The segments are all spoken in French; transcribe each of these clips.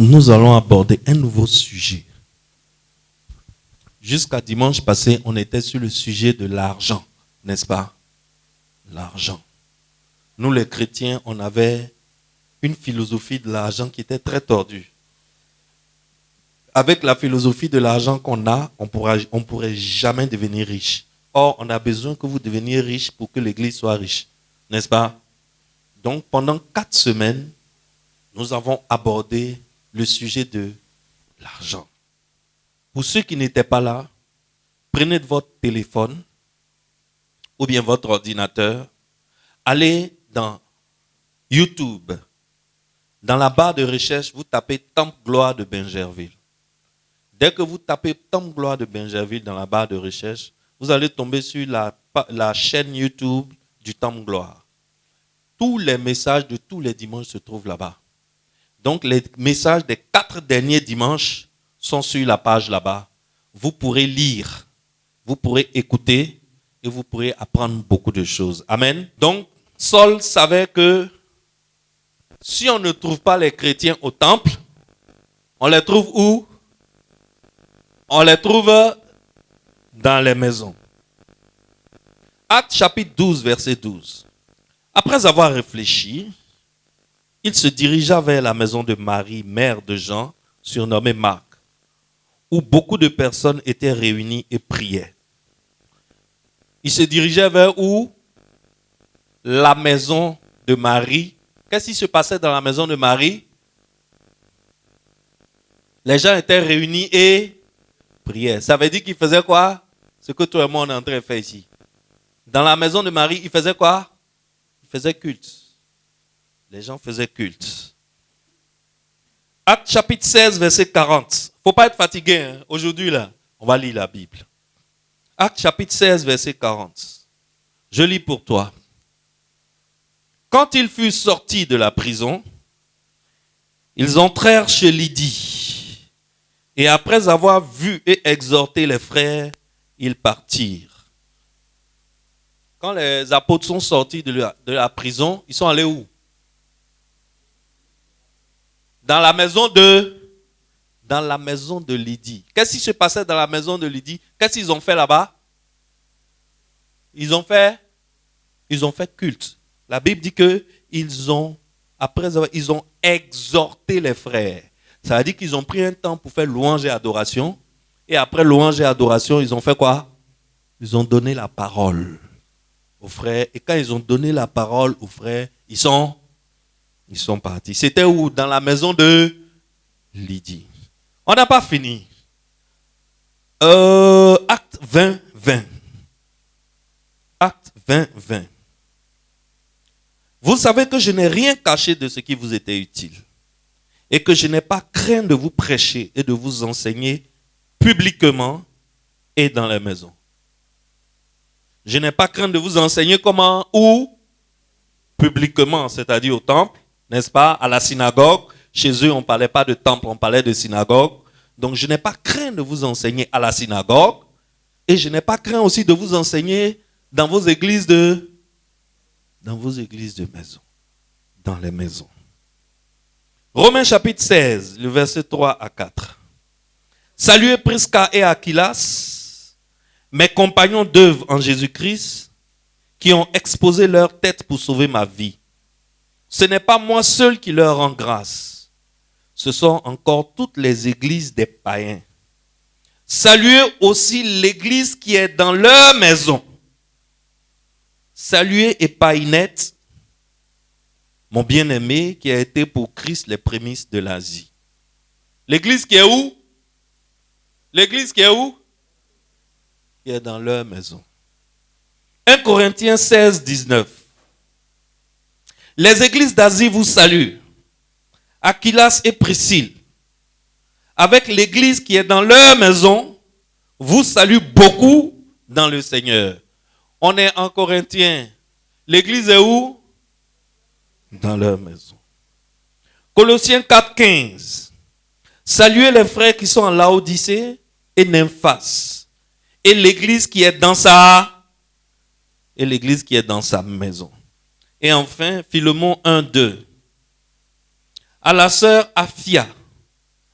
nous allons aborder un nouveau sujet. Jusqu'à dimanche passé, on était sur le sujet de l'argent, n'est-ce pas? L'argent. Nous les chrétiens, on avait une philosophie de l'argent qui était très tordue. Avec la philosophie de l'argent qu'on a, on pourrait jamais devenir riche. Or, on a besoin que vous deveniez riche pour que l'Église soit riche, n'est-ce pas? Donc, pendant 4 semaines, nous avons abordé le sujet de l'argent. Pour ceux qui n'étaient pas là, prenez votre téléphone ou bien votre ordinateur, allez dans YouTube. Dans la barre de recherche, vous tapez Temple Gloire de Bingerville. Dès que vous tapez Temple Gloire de Bingerville dans la barre de recherche, vous allez tomber sur la chaîne YouTube du Temple Gloire. Tous les messages de tous les dimanches se trouvent là-bas. Donc, les messages des 4 derniers dimanches sont sur la page là-bas. Vous pourrez lire, vous pourrez écouter et vous pourrez apprendre beaucoup de choses. Amen. Donc, Saul savait que si on ne trouve pas les chrétiens au temple, on les trouve où? On les trouve dans les maisons. Actes chapitre 12, verset 12. Après avoir réfléchi, il se dirigea vers la maison de Marie, mère de Jean, surnommée Marc, où beaucoup de personnes étaient réunies et priaient. Il se dirigeait vers où? La maison de Marie. Qu'est-ce qui se passait dans la maison de Marie? Les gens étaient réunis et priaient. Ça veut dire qu'ils faisaient quoi? Ce que tout le monde est en train de faire ici. Dans la maison de Marie, ils faisaient quoi? Ils faisaient culte. Les gens faisaient culte. Actes chapitre 16, verset 40. Il ne faut pas être fatigué. Hein? Aujourd'hui, là, on va lire la Bible. Actes chapitre 16, verset 40. Je lis pour toi. Quand ils furent sortis de la prison, ils entrèrent chez Lydie. Et après avoir vu et exhorté les frères, ils partirent. Quand les apôtres sont sortis de la prison, ils sont allés où? Dans la maison de Lydie. Qu'est-ce qui se passait dans la maison de Lydie? Qu'est-ce qu'ils ont fait là-bas? Ils ont fait culte. La Bible dit qu'ils ont exhorté les frères. Ça veut dire qu'ils ont pris un temps pour faire louange et adoration. Et après louange et adoration, ils ont fait quoi? Ils ont donné la parole aux frères. Et quand ils ont donné la parole aux frères, ils sont partis. C'était où? Dans la maison de Lydie. On n'a pas fini. Acte 20, 20. Acte 20, 20. Vous savez que je n'ai rien caché de ce qui vous était utile et que je n'ai pas craint de vous prêcher et de vous enseigner publiquement et dans les maisons. Je n'ai pas craint de vous enseigner comment? Où? Publiquement, c'est-à-dire au temple, n'est-ce pas? À la synagogue. Chez eux, on ne parlait pas de temple, on parlait de synagogue. Donc, je n'ai pas craint de vous enseigner à la synagogue et je n'ai pas craint aussi de vous enseigner dans vos églises de maison, dans les maisons. Romains chapitre 16, le verset 3 à 4. Saluez Prisca et Aquilas, mes compagnons d'œuvre en Jésus-Christ, qui ont exposé leur tête pour sauver ma vie. Ce n'est pas moi seul qui leur rend grâce. Ce sont encore toutes les églises des païens. Saluez aussi l'église qui est dans leur maison. Saluez Épaïnette, mon bien-aimé, qui a été pour Christ les prémices de l'Asie. L'église qui est où? L'église qui est où? Qui est dans leur maison. 1 Corinthiens 16, 19. Les églises d'Asie vous saluent. Aquilas et Priscille, avec l'église qui est dans leur maison, vous saluent beaucoup dans le Seigneur. On est en Corinthiens. L'église est où? Dans leur maison. Colossiens 4, 15. Saluez les frères qui sont en Laodicée et Nymphas. Et l'église qui est dans sa maison. Et enfin, Philemon 1, 2. À la sœur Aphia,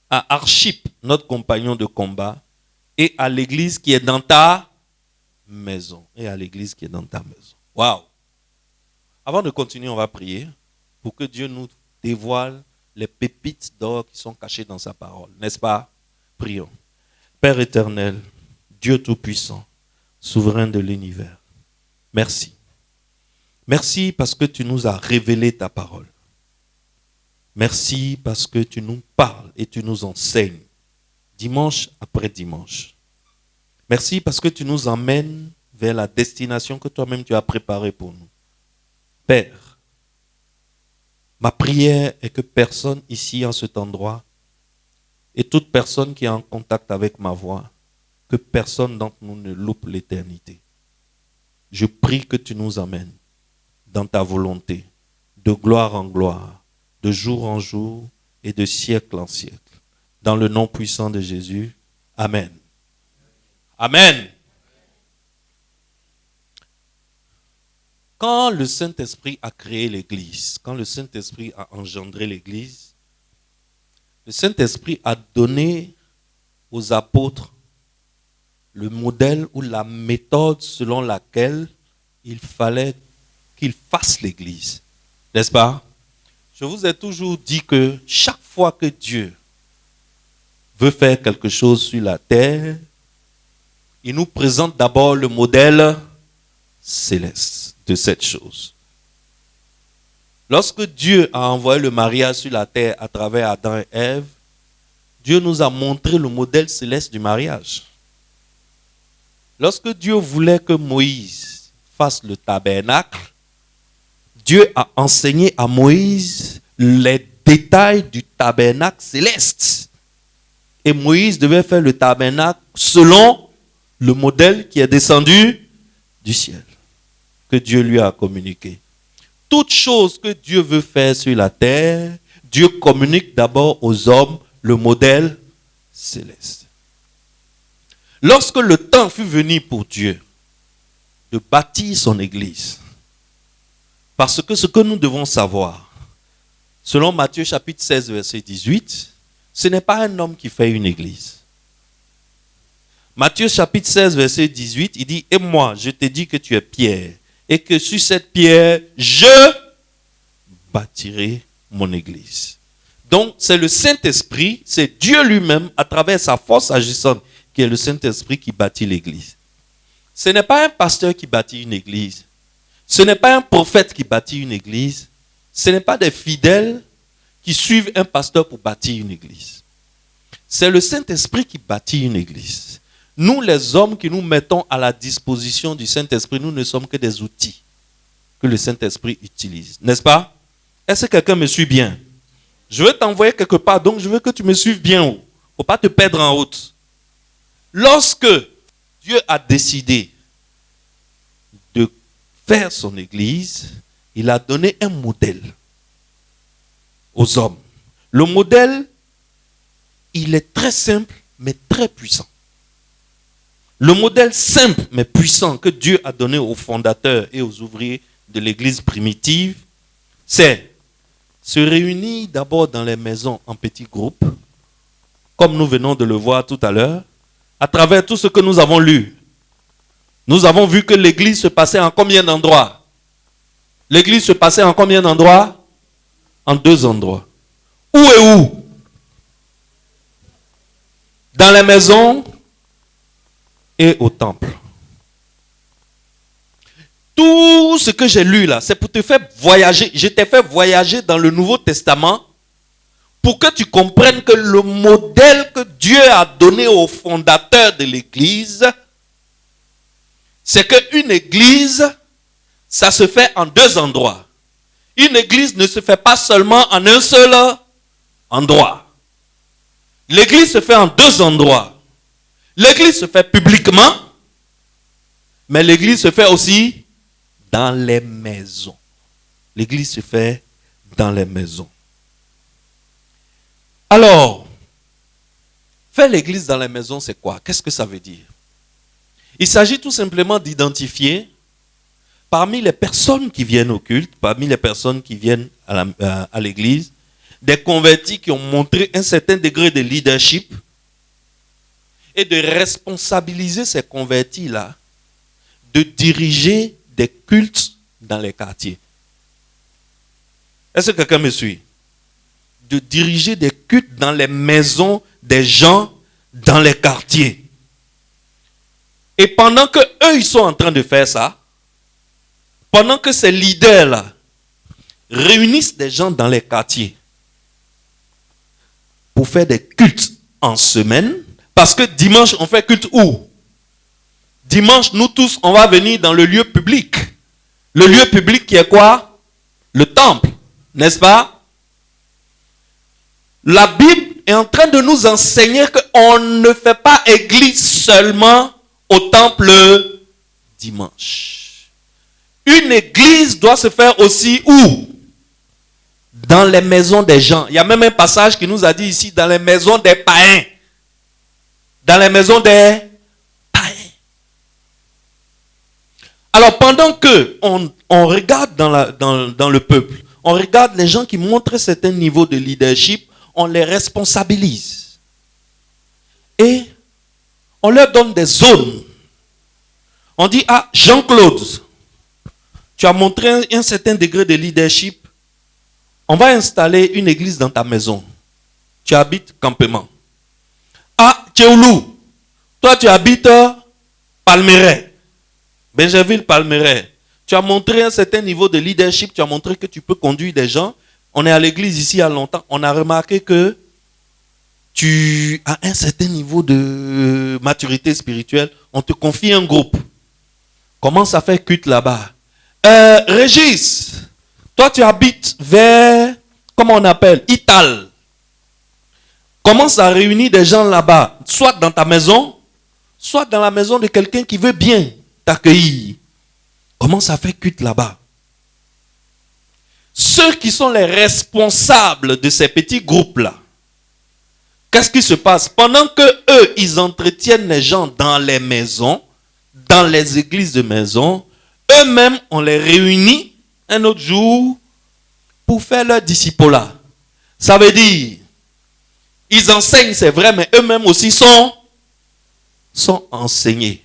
à Archip, notre compagnon de combat, et à l'église qui est dans ta maison. Et à l'église qui est dans ta maison. Waouh! Avant de continuer, on va prier pour que Dieu nous dévoile les pépites d'or qui sont cachées dans sa parole. N'est-ce pas? Prions. Père éternel, Dieu tout-puissant, souverain de l'univers, merci. Merci parce que tu nous as révélé ta parole. Merci parce que tu nous parles et tu nous enseignes, dimanche après dimanche. Merci parce que tu nous emmènes vers la destination que toi-même tu as préparée pour nous. Père, ma prière est que personne ici en cet endroit et toute personne qui est en contact avec ma voix, que personne d'entre nous ne loupe l'éternité. Je prie que tu nous amènes dans ta volonté, de gloire en gloire, de jour en jour et de siècle en siècle. Dans le nom puissant de Jésus, Amen. Amen. Quand le Saint-Esprit a créé l'Église, quand le Saint-Esprit a engendré l'Église, le Saint-Esprit a donné aux apôtres le modèle ou la méthode selon laquelle il fallait qu'ils fassent l'Église. N'est-ce pas? Je vous ai toujours dit que chaque fois que Dieu veut faire quelque chose sur la terre, il nous présente d'abord le modèle céleste de cette chose. Lorsque Dieu a envoyé le mariage sur la terre à travers Adam et Ève, Dieu nous a montré le modèle céleste du mariage. Lorsque Dieu voulait que Moïse fasse le tabernacle, Dieu a enseigné à Moïse les détails du tabernacle céleste. Et Moïse devait faire le tabernacle selon le modèle qui est descendu du ciel, que Dieu lui a communiqué. Toute chose que Dieu veut faire sur la terre, Dieu communique d'abord aux hommes le modèle céleste. Lorsque le temps fut venu pour Dieu de bâtir son église, parce que ce que nous devons savoir, selon Matthieu chapitre 16, verset 18, ce n'est pas un homme qui fait une église. Matthieu chapitre 16, verset 18, il dit, « Et moi, je te dis que tu es Pierre, et que sur cette pierre, je bâtirai mon église. » Donc, c'est le Saint-Esprit, c'est Dieu lui-même, à travers sa force agissante, qui est le Saint-Esprit qui bâtit l'église. Ce n'est pas un pasteur qui bâtit une église. Ce n'est pas un prophète qui bâtit une église. Ce n'est pas des fidèles qui suivent un pasteur pour bâtir une église. C'est le Saint-Esprit qui bâtit une église. Nous, les hommes qui nous mettons à la disposition du Saint-Esprit, nous ne sommes que des outils que le Saint-Esprit utilise. N'est-ce pas? Est-ce que quelqu'un me suit bien? Je veux t'envoyer quelque part, donc je veux que tu me suives bien haut. Il ne faut pas te perdre en route. Lorsque Dieu a décidé de faire son église, il a donné un modèle aux hommes. Le modèle, il est très simple, mais très puissant. Le modèle simple, mais puissant que Dieu a donné aux fondateurs et aux ouvriers de l'église primitive, c'est se réunir d'abord dans les maisons en petits groupes, comme nous venons de le voir tout à l'heure, à travers tout ce que nous avons lu. Nous avons vu que l'église se passait en combien d'endroits? L'église se passait en combien d'endroits? En 2 endroits. Où et où? Dans les maisons et au temple. Tout ce que j'ai lu là, c'est pour te faire voyager. Je t'ai fait voyager dans le Nouveau Testament pour que tu comprennes que le modèle que Dieu a donné aux fondateurs de l'église, c'est qu'une église, ça se fait en 2 endroits. Une église ne se fait pas seulement en un seul endroit. L'église se fait en 2 endroits. L'église se fait publiquement, mais l'église se fait aussi dans les maisons. L'église se fait dans les maisons. Alors, faire l'église dans les maisons, c'est quoi? Qu'est-ce que ça veut dire? Il s'agit tout simplement d'identifier parmi les personnes qui viennent au culte, parmi les personnes qui viennent à l'église, des convertis qui ont montré un certain degré de leadership et de responsabiliser ces convertis-là de diriger des cultes dans les quartiers. Est-ce que quelqu'un me suit? De diriger des cultes dans les maisons des gens, dans les quartiers. Et pendant que eux, ils sont en train de faire ça, pendant que ces leaders-là réunissent des gens dans les quartiers pour faire des cultes en semaine, parce que dimanche, on fait culte où? Dimanche, nous tous, on va venir dans le lieu public. Le lieu public qui est quoi? Le temple, n'est-ce pas? La Bible est en train de nous enseigner qu'on ne fait pas église seulement au temple le dimanche. Une église doit se faire aussi où? Dans les maisons des gens. Il y a même un passage qui nous a dit ici, dans les maisons des païens. Dans les maisons des païens. Alors pendant que on regarde dans le peuple, on regarde les gens qui montrent un certain niveau de leadership, on les responsabilise. Et on leur donne des zones. On dit, ah, Jean-Claude, tu as montré un certain degré de leadership. On va installer une église dans ta maison. Tu habites campement. Ah, Tchéoulou, toi tu habites Palmeraie. Benjerville, Palmeraie. Tu as montré un certain niveau de leadership. Tu as montré que tu peux conduire des gens. On est à l'église ici il y a longtemps. On a remarqué que tu as un certain niveau de maturité spirituelle. On te confie un groupe. Commence à faire culte là-bas. Régis, toi tu habites vers, comment on appelle, Ital. Commence à réunir des gens là-bas, soit dans ta maison, soit dans la maison de quelqu'un qui veut bien t'accueillir. Commence à faire culte là-bas. Ceux qui sont les responsables de ces petits groupes-là, qu'est-ce qui se passe? Pendant que eux, ils entretiennent les gens dans les maisons, dans les églises de maison, eux-mêmes, on les réunit un autre jour pour faire leur discipulat. Ça veut dire, ils enseignent, c'est vrai, mais eux-mêmes aussi sont enseignés.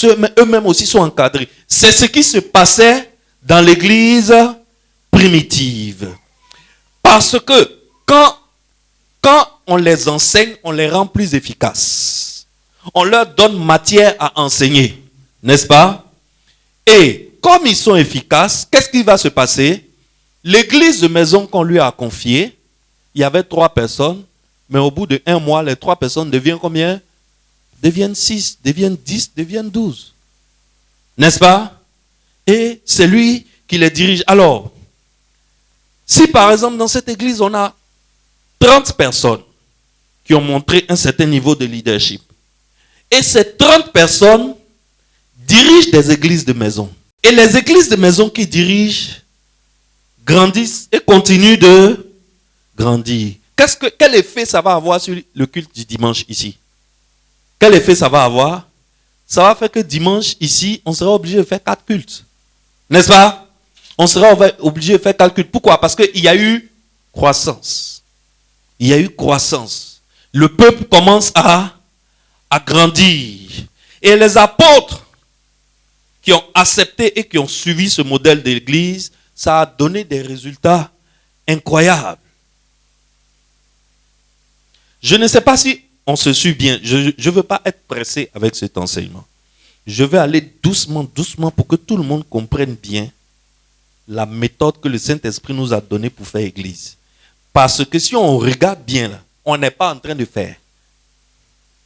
Eux-mêmes aussi sont encadrés. C'est ce qui se passait dans l'église primitive. Parce que quand on les enseigne, on les rend plus efficaces. On leur donne matière à enseigner. N'est-ce pas? Et comme ils sont efficaces, qu'est-ce qui va se passer? L'église de maison qu'on lui a confiée, il y avait 3 personnes, mais au bout de 1 mois, les 3 personnes deviennent combien? Deviennent 6, deviennent 10, deviennent 12. N'est-ce pas? Et c'est lui qui les dirige. Alors, si par exemple dans cette église, on a 30 personnes qui ont montré un certain niveau de leadership, et ces 30 personnes dirigent des églises de maison. Et les églises de maison qui dirigent grandissent et continuent de grandir. Quel effet ça va avoir sur le culte du dimanche ici? Quel effet ça va avoir? Ça va faire que dimanche ici, on sera obligé de faire 4 cultes. N'est-ce pas? On sera obligé de faire 4 cultes. Pourquoi? Parce qu'il y a eu croissance. Il y a eu croissance. Le peuple commence à grandir. Et les apôtres qui ont accepté et qui ont suivi ce modèle d'église, ça a donné des résultats incroyables. Je ne sais pas si on se suit bien. Je ne veux pas être pressé avec cet enseignement. Je vais aller doucement, doucement pour que tout le monde comprenne bien la méthode que le Saint-Esprit nous a donnée pour faire église. Parce que si on regarde bien, là, on n'est pas en train de faire.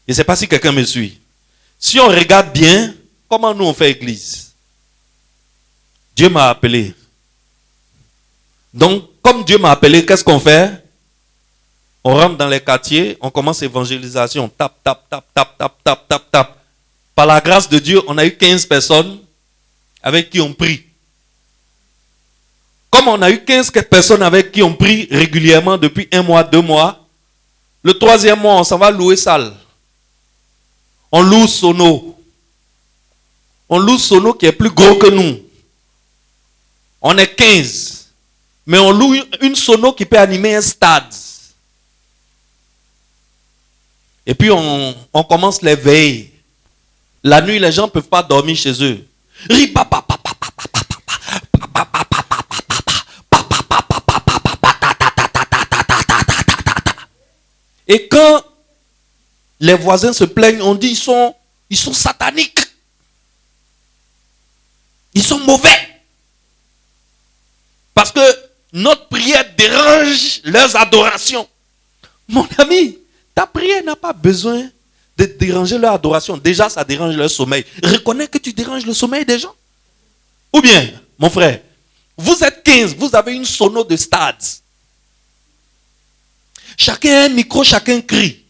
Je ne sais pas si quelqu'un me suit. Si on regarde bien, comment nous on fait église? Dieu m'a appelé. Donc, comme Dieu m'a appelé, qu'est-ce qu'on fait? On rentre dans les quartiers, on commence l'évangélisation. Tap, tap, tap, tap, tap, tap, tap, tap. Par la grâce de Dieu, on a eu 15 personnes avec qui on prie. Comme on a eu 15 personnes avec qui on prie régulièrement depuis 1 mois, 2 mois, le 3e mois, on s'en va louer salle. On loue Sono. On loue Sono qui est plus gros que nous. On est 15. Mais on loue une sono qui peut animer un stade. Et puis on commence les veilles. La nuit, les gens ne peuvent pas dormir chez eux. Et quand les voisins se plaignent, on dit ils sont sataniques. Ils sont mauvais. Parce que notre prière dérange leurs adorations. Mon ami, ta prière n'a pas besoin de déranger leur adoration. Déjà, ça dérange leur sommeil. Reconnais que tu déranges le sommeil des gens. Ou bien, mon frère, vous êtes 15, vous avez une sono de stade. Chacun a un micro, chacun crie.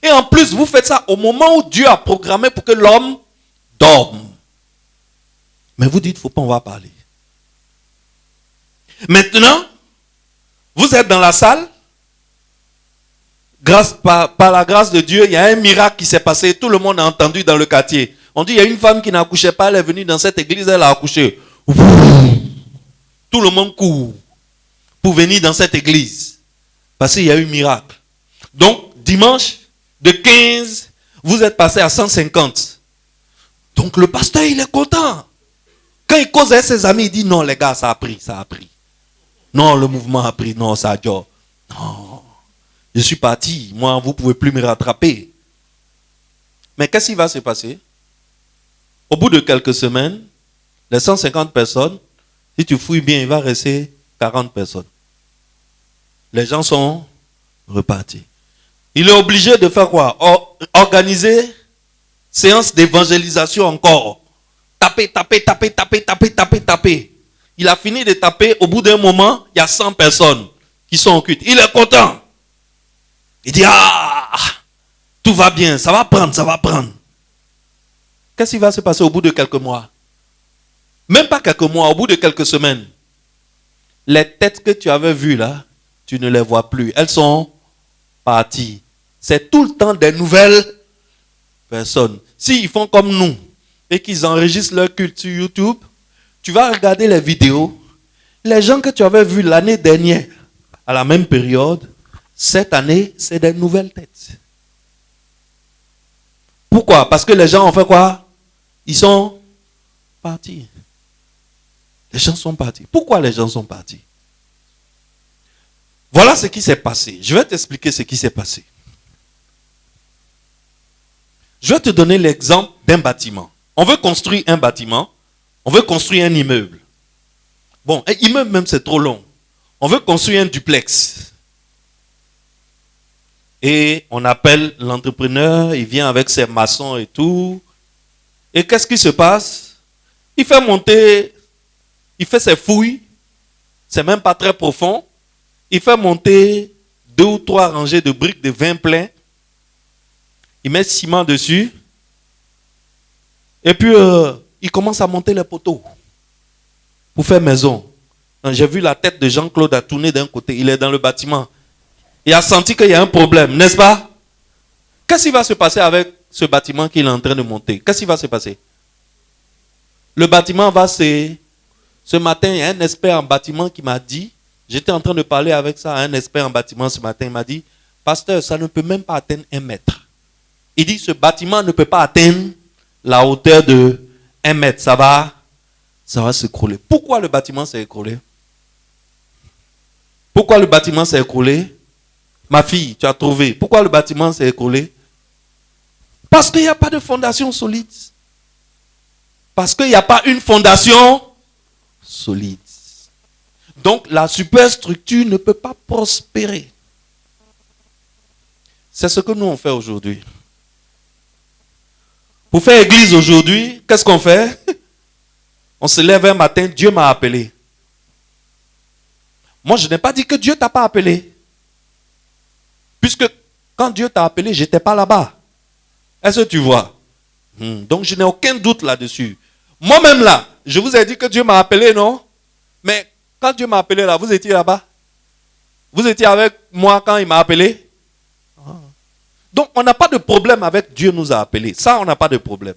Et en plus, vous faites ça au moment où Dieu a programmé pour que l'homme dorme. Mais vous dites, il ne faut pas, on va parler. Maintenant, vous êtes dans la salle. Par la grâce de Dieu, il y a un miracle qui s'est passé. Tout le monde a entendu dans le quartier. On dit, il y a une femme qui n'accouchait pas. Elle est venue dans cette église, elle a accouché. Tout le monde court pour venir dans cette église. Parce qu'il y a eu un miracle. Donc, dimanche, de 15, vous êtes passé à 150. Donc, le pasteur, il est content. Quand il cause avec ses amis, il dit, non, les gars, ça a pris, ça a pris. Non, le mouvement a pris, non, ça a duré. Non, je suis parti. Moi, vous ne pouvez plus me rattraper. Mais qu'est-ce qui va se passer? Au bout de quelques semaines, les 150 personnes, si tu fouilles bien, il va rester 40 personnes. Les gens sont repartis. Il est obligé de faire quoi? Organiser séance d'évangélisation encore. Taper. Il a fini de taper. Au bout d'un moment, il y a 100 personnes qui sont au culte. Il est content. Il dit, tout va bien, ça va prendre. Qu'est-ce qui va se passer au bout de quelques mois? Même pas quelques mois, au bout de quelques semaines. Les têtes que tu avais vues là, tu ne les vois plus. Elles sont parties. C'est tout le temps des nouvelles personnes. S'ils font comme nous et qu'ils enregistrent leur culte sur YouTube, tu vas regarder les vidéos. Les gens que tu avais vus l'année dernière, à la même période, cette année, c'est des nouvelles têtes. Pourquoi? Parce que les gens ont fait quoi? Ils sont partis. Les gens sont partis. Pourquoi les gens sont partis? Voilà ce qui s'est passé. Je vais t'expliquer ce qui s'est passé. Je vais te donner l'exemple d'un bâtiment. On veut construire un bâtiment. On veut construire un immeuble. Bon, un immeuble même c'est trop long. On veut construire un duplex. Et on appelle l'entrepreneur, il vient avec ses maçons et tout. Et qu'est-ce qui se passe? Il fait monter, il fait ses fouilles. C'est même pas très profond. Il fait monter 2 ou 3 rangées de briques de 20 pleins. Il met ciment dessus. Et puis, il commence à monter les poteaux pour faire maison. J'ai vu la tête de Jean-Claude a tourné d'un côté. Il est dans le bâtiment. Il a senti qu'il y a un problème, n'est-ce pas? Qu'est-ce qui va se passer avec ce bâtiment qu'il est en train de monter? Qu'est-ce qui va se passer? Le bâtiment va se... Ce matin, il y a un expert en bâtiment qui m'a dit, j'étais en train de parler avec ça à un expert en bâtiment ce matin, il m'a dit, pasteur, ça ne peut même pas atteindre 1 mètre. Il dit, ce bâtiment ne peut pas atteindre la hauteur de 1 mètre. Ça va s'écrouler. Pourquoi le bâtiment s'est écroulé? Pourquoi le bâtiment s'est écroulé? Ma fille, tu as trouvé. Pourquoi le bâtiment s'est écroulé? Parce qu'il n'y a pas de fondation solide. Parce qu'il n'y a pas une fondation solide. Donc la superstructure ne peut pas prospérer. C'est ce que nous on fait aujourd'hui. Pour faire église aujourd'hui, qu'est-ce qu'on fait? On se lève un matin, Dieu m'a appelé. Moi, je n'ai pas dit que Dieu t'a pas appelé. Puisque quand Dieu t'a appelé, je n'étais pas là-bas. Est-ce que tu vois? Donc, je n'ai aucun doute là-dessus. Moi-même là, je vous ai dit que Dieu m'a appelé, non? Mais quand Dieu m'a appelé là, vous étiez là-bas? Vous étiez avec moi quand il m'a appelé? Donc, on n'a pas de problème avec Dieu nous a appelés. Ça, on n'a pas de problème.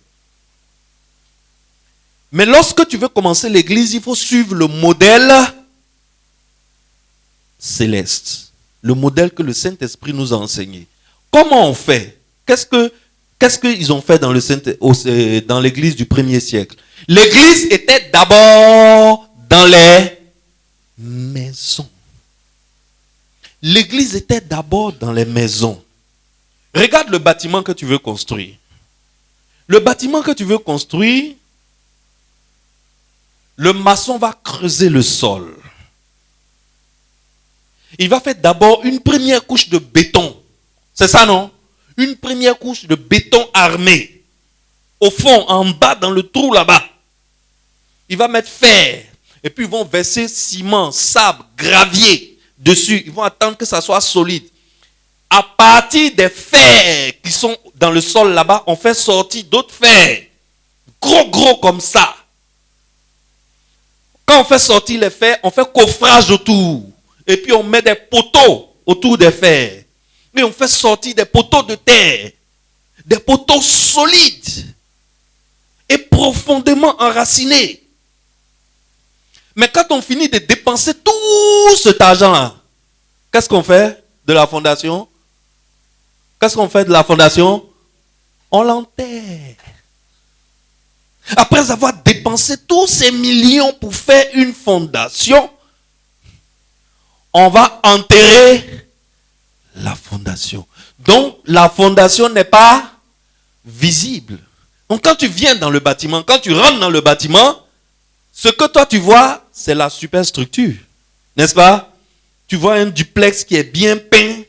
Mais lorsque tu veux commencer l'église, il faut suivre le modèle céleste. Le modèle que le Saint-Esprit nous a enseigné. Comment on fait? Qu'est-ce qu'ils ont fait dans l'église du 1er siècle? L'église était d'abord dans les maisons. L'église était d'abord dans les maisons. Regarde le bâtiment que tu veux construire. Le bâtiment que tu veux construire, le maçon va creuser le sol. Il va faire d'abord une première couche de béton. C'est ça, non? Une première couche de béton armé. Au fond, en bas, dans le trou là-bas. Il va mettre fer. Et puis ils vont verser ciment, sable, gravier dessus. Ils vont attendre que ça soit solide. À partir des fers qui sont dans le sol là-bas, on fait sortir d'autres fers. Gros comme ça. Quand on fait sortir les fers, on fait coffrage autour. Et puis on met des poteaux autour des fers. Et on fait sortir des poteaux de terre. Des poteaux solides. Et profondément enracinés. Mais quand on finit de dépenser tout cet argent-là, qu'est-ce qu'on fait de la fondation? Qu'est-ce qu'on fait de la fondation? On l'enterre. Après avoir dépensé tous ces millions pour faire une fondation, on va enterrer la fondation. Donc, la fondation n'est pas visible. Donc, quand tu viens dans le bâtiment, quand tu rentres dans le bâtiment, ce que toi tu vois, c'est la superstructure. N'est-ce pas? Tu vois un duplex qui est bien peint,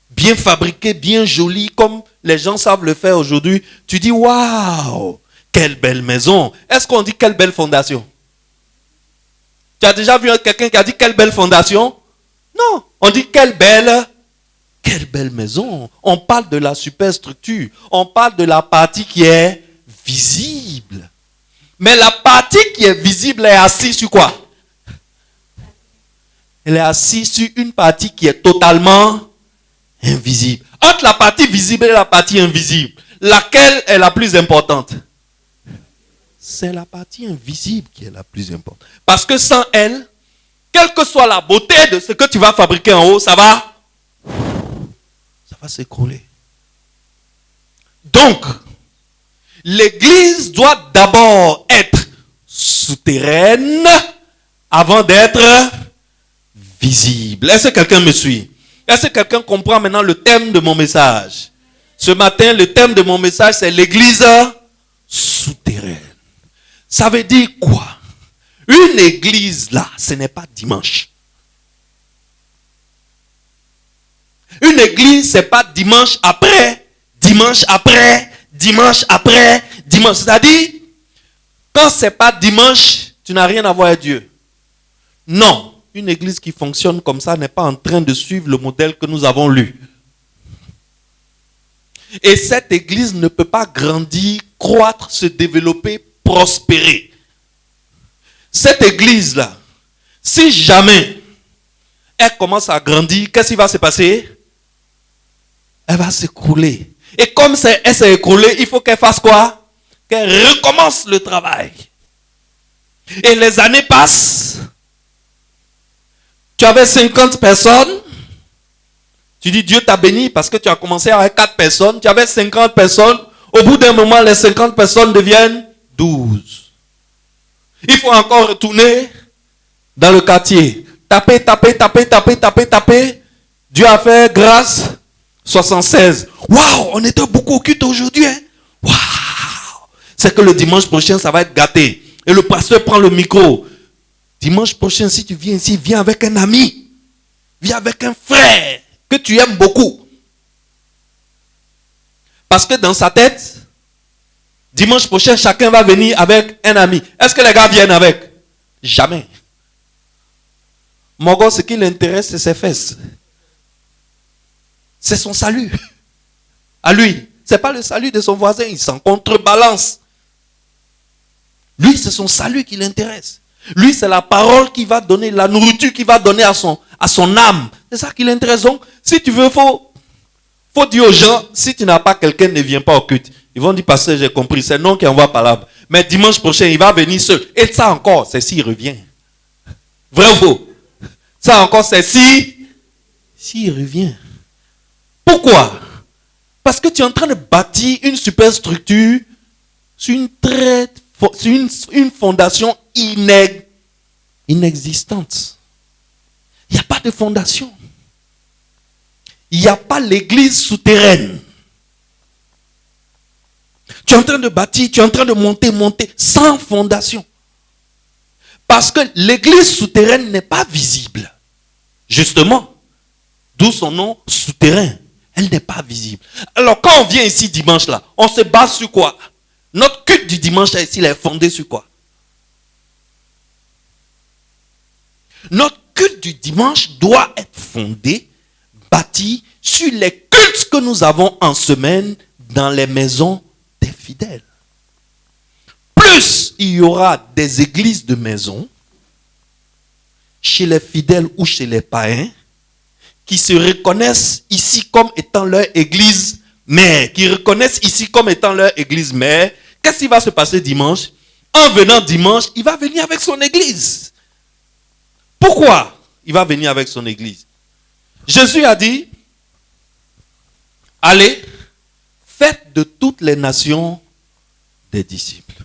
bien fabriqué, bien joli, comme les gens savent le faire aujourd'hui. Tu dis, waouh, quelle belle maison. Est-ce qu'on dit quelle belle fondation? Tu as déjà vu quelqu'un qui a dit quelle belle fondation? Non, on dit quelle belle maison. On parle de la superstructure. On parle de la partie qui est visible. Mais la partie qui est visible est assise sur quoi? Elle est assise sur une partie qui est totalement invisible. Entre la partie visible et la partie invisible, laquelle est la plus importante? C'est la partie invisible qui est la plus importante. Parce que sans elle, quelle que soit la beauté de ce que tu vas fabriquer en haut, ça va s'écrouler. Donc, l'église doit d'abord être souterraine avant d'être visible. Est-ce que quelqu'un me suit? Est-ce que quelqu'un comprend maintenant le thème de mon message? Ce matin, le thème de mon message, c'est l'église souterraine. Ça veut dire quoi? Une église là, ce n'est pas dimanche. Une église, ce n'est pas dimanche après, dimanche après, dimanche après, dimanche. C'est-à-dire, quand ce n'est pas dimanche, tu n'as rien à voir avec Dieu. Non, une église qui fonctionne comme ça n'est pas en train de suivre le modèle que nous avons lu. Et cette église ne peut pas grandir, croître, se développer, prospérer. Cette église-là, si jamais elle commence à grandir, qu'est-ce qui va se passer? Elle va s'écrouler. Et comme elle s'est écroulée, il faut qu'elle fasse quoi? Qu'elle recommence le travail. Et les années passent. Tu avais 50 personnes. Tu dis Dieu t'a béni parce que tu as commencé avec 4 personnes. Tu avais 50 personnes. Au bout d'un moment, les 50 personnes deviennent 12. Il faut encore retourner dans le quartier. Taper. Dieu a fait grâce. 76. Waouh, on était beaucoup au culte aujourd'hui. Hein? Waouh. C'est que le dimanche prochain, ça va être gâté. Et le pasteur prend le micro. Dimanche prochain, si tu viens ici, viens avec un ami. Viens avec un frère que tu aimes beaucoup. Parce que dans sa tête, dimanche prochain, chacun va venir avec un ami. Est-ce que les gars viennent avec? Jamais. Mon gars, ce qui l'intéresse, c'est ses fesses. C'est son salut. À lui. Ce n'est pas le salut de son voisin. Il s'en contrebalance. Lui, c'est son salut qui l'intéresse. Lui, c'est la parole qui va donner, la nourriture qui va donner à son âme. C'est ça qui l'intéresse. Donc, si tu veux, faut dire aux gens, si tu n'as pas quelqu'un, ne viens pas au culte. Ils vont dire, pasteur, j'ai compris. C'est non qui envoie par là. Mais dimanche prochain, il va venir seul. Et ça encore, c'est s'il revient. Vrai ou faux? Ça encore, c'est si il revient. Pourquoi? Parce que tu es en train de bâtir une super structure sur une fondation inexistante. Il n'y a pas de fondation. Il n'y a pas l'église souterraine. Tu es en train de bâtir, tu es en train de monter sans fondation. Parce que l'église souterraine n'est pas visible. Justement, d'où son nom souterrain. Elle n'est pas visible. Alors quand on vient ici dimanche là, on se base sur quoi? Notre culte du dimanche là ici, il est fondé sur quoi? Notre culte du dimanche doit être fondé, bâti sur les cultes que nous avons en semaine dans les maisons des fidèles. Plus il y aura des églises de maison chez les fidèles ou chez les païens qui se reconnaissent ici comme étant leur église mère, qui reconnaissent ici comme étant leur église mère, qu'est-ce qui va se passer dimanche? En venant dimanche, il va venir avec son église. Pourquoi il va venir avec son église? Jésus a dit, allez, faites de toutes les nations des disciples.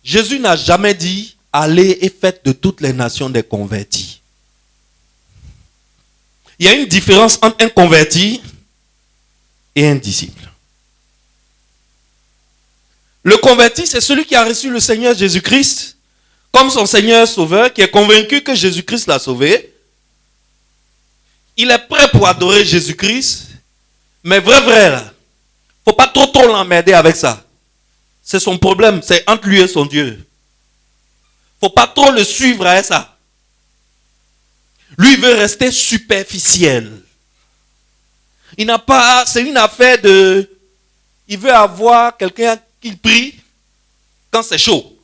Jésus n'a jamais dit, allez et faites de toutes les nations des convertis. Il y a une différence entre un converti et un disciple. Le converti, c'est celui qui a reçu le Seigneur Jésus-Christ comme son Seigneur Sauveur, qui est convaincu que Jésus-Christ l'a sauvé. Il est prêt pour adorer Jésus-Christ, mais vrai, là, faut pas trop l'emmerder avec ça. C'est son problème, c'est entre lui et son Dieu. Faut pas trop le suivre à ça. Lui veut rester superficiel. Il n'a pas, c'est une affaire de, il veut avoir quelqu'un qui prie quand c'est chaud.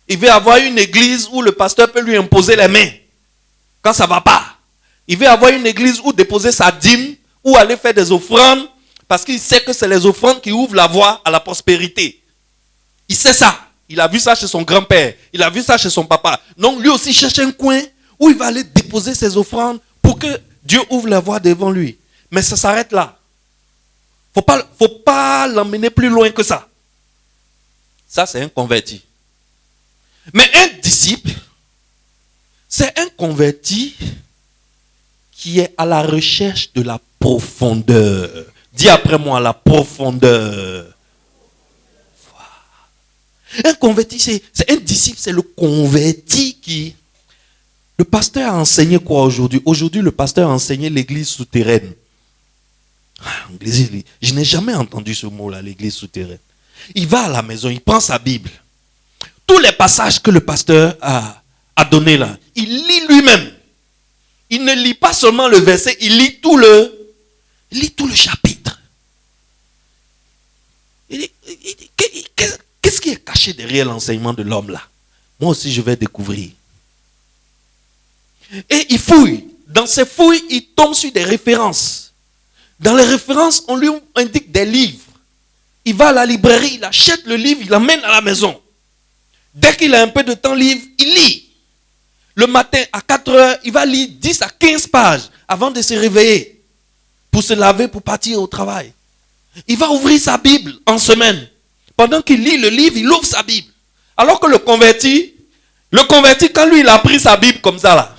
Il veut avoir une église où le pasteur peut lui imposer les mains quand ça va pas. Il veut avoir une église où déposer sa dîme, ou aller faire des offrandes, parce qu'il sait que c'est les offrandes qui ouvrent la voie à la prospérité. Il sait ça. Il a vu ça chez son grand-père. Il a vu ça chez son papa. Donc lui aussi cherche un coin où il va aller déposer ses offrandes pour que Dieu ouvre la voie devant lui. Mais ça s'arrête là. Faut pas l'emmener plus loin que ça. Ça, c'est un converti. Mais un disciple, c'est un converti qui est à la recherche de la profondeur. Dis après moi, la profondeur. Un converti, c'est un disciple, c'est le converti qui... Le pasteur a enseigné quoi aujourd'hui? Aujourd'hui, le pasteur a enseigné l'église souterraine. Je n'ai jamais entendu ce mot-là, l'église souterraine. Il va à la maison, il prend sa Bible. Tous les passages que le pasteur a donnés là, il lit lui-même. Il ne lit pas seulement le verset, il lit tout le chapitre. Qu'est-ce qui est caché derrière l'enseignement de l'homme là? Moi aussi, je vais découvrir. Et il fouille. Dans ses fouilles, il tombe sur des références. Dans les références, on lui indique des livres. Il va à la librairie, il achète le livre, il l'emmène à la maison. Dès qu'il a un peu de temps libre, il lit. Le matin, à 4 heures, il va lire 10 à 15 pages avant de se réveiller pour se laver, pour partir au travail. Il va ouvrir sa Bible en semaine. Pendant qu'il lit le livre, il ouvre sa Bible. Alors que le converti, quand lui, il a pris sa Bible comme ça, là,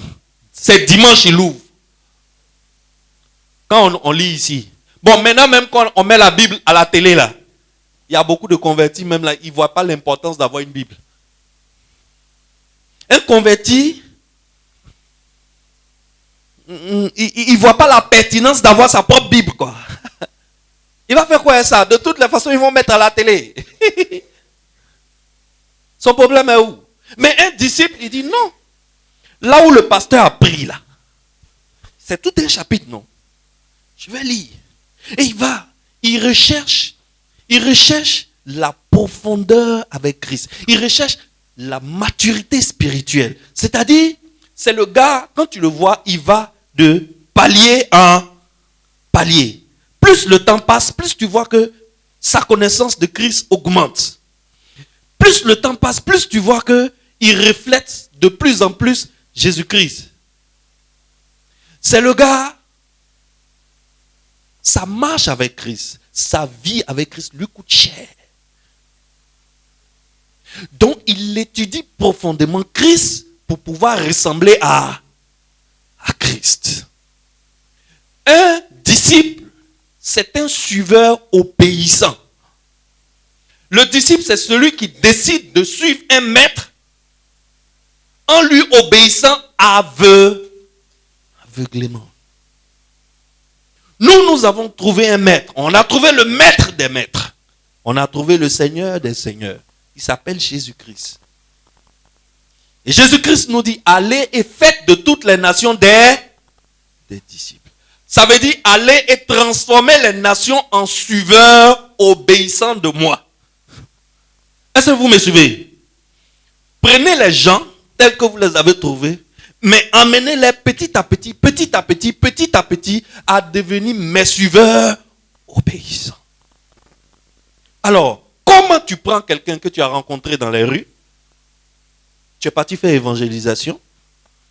c'est dimanche, il l'ouvre. Quand on lit ici. Bon, maintenant, même quand on met la Bible à la télé, là, il y a beaucoup de convertis, même là, ils ne voient pas l'importance d'avoir une Bible. Un converti, il ne voit pas la pertinence d'avoir sa propre Bible, quoi. Il va faire quoi avec ça? De toutes les façons, ils vont mettre à la télé. Son problème est où? Mais un disciple, il dit non. Là où le pasteur a pris, là, c'est tout un chapitre, non? Je vais lire. Et il recherche la profondeur avec Christ. Il recherche la maturité spirituelle. C'est-à-dire, c'est le gars, quand tu le vois, il va de palier en palier. Plus le temps passe, plus tu vois que sa connaissance de Christ augmente. Plus le temps passe, plus tu vois qu'il reflète de plus en plus Jésus-Christ. C'est le gars, sa marche avec Christ, sa vie avec Christ lui coûte cher. Donc, il étudie profondément Christ pour pouvoir ressembler à Christ. Un disciple, c'est un suiveur obéissant. Le disciple, c'est celui qui décide de suivre un maître en lui obéissant aveuglément. Nous avons trouvé un maître. On a trouvé le maître des maîtres. On a trouvé le Seigneur des seigneurs. Il s'appelle Jésus-Christ. Et Jésus-Christ nous dit, allez et faites de toutes les nations des disciples. Ça veut dire, allez et transformez les nations en suiveurs obéissants de moi. Est-ce que vous me suivez? Prenez les gens tels que vous les avez trouvés, mais emmenez-les petit à petit, à devenir mes suiveurs obéissants. Alors, comment tu prends quelqu'un que tu as rencontré dans les rues? Tu es parti faire évangélisation.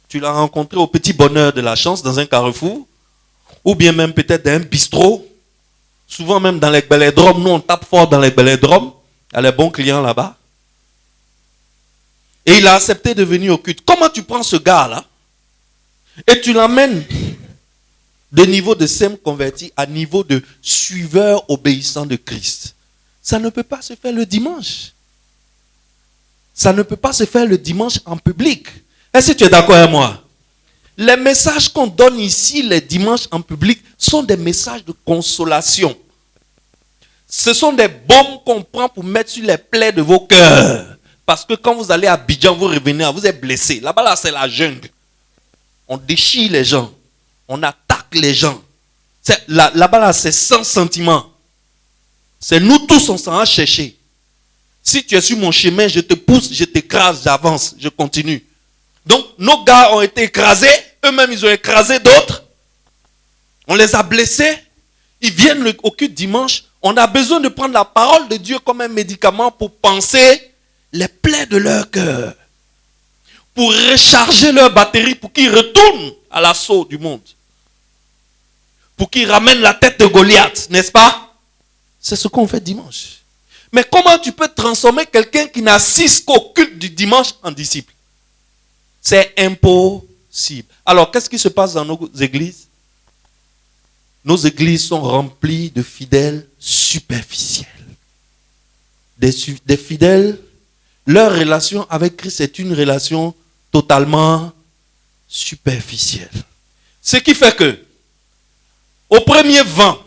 Tu l'as rencontré au petit bonheur de la chance dans un carrefour. Ou bien même peut-être dans un bistrot. Souvent même dans les bélodromes. Nous on tape fort dans les bélodromes. Il y a les bons clients là-bas. Et il a accepté de venir au culte. Comment tu prends ce gars-là et tu l'emmènes de niveau de simple converti à niveau de suiveur obéissant de Christ? Ça ne peut pas se faire le dimanche. Ça ne peut pas se faire le dimanche en public. Est-ce que tu es d'accord avec moi? Les messages qu'on donne ici les dimanches en public sont des messages de consolation. Ce sont des baumes qu'on prend pour mettre sur les plaies de vos cœurs. Parce que quand vous allez à Abidjan, vous revenez, vous êtes blessé. Là-bas, là, c'est la jungle. On déchire les gens. On attaque les gens. Là-bas, là, c'est sans sentiment. C'est nous tous, on s'en a cherché. Si tu es sur mon chemin, je te pousse, je t'écrase, j'avance, je continue. Donc, nos gars ont été écrasés. Eux-mêmes, ils ont écrasé d'autres. On les a blessés. Ils viennent au culte dimanche. On a besoin de prendre la parole de Dieu comme un médicament pour penser les plaies de leur cœur. Pour recharger leur batterie, pour qu'ils retournent à l'assaut du monde. Pour qu'ils ramènent la tête de Goliath, n'est-ce pas? C'est ce qu'on fait dimanche. Mais comment tu peux transformer quelqu'un qui n'assiste qu'au culte du dimanche en disciple? C'est impossible. Alors, qu'est-ce qui se passe dans nos églises? Nos églises sont remplies de fidèles superficiels. Des fidèles, leur relation avec Christ est une relation totalement superficielle. Ce qui fait que, au premier vent,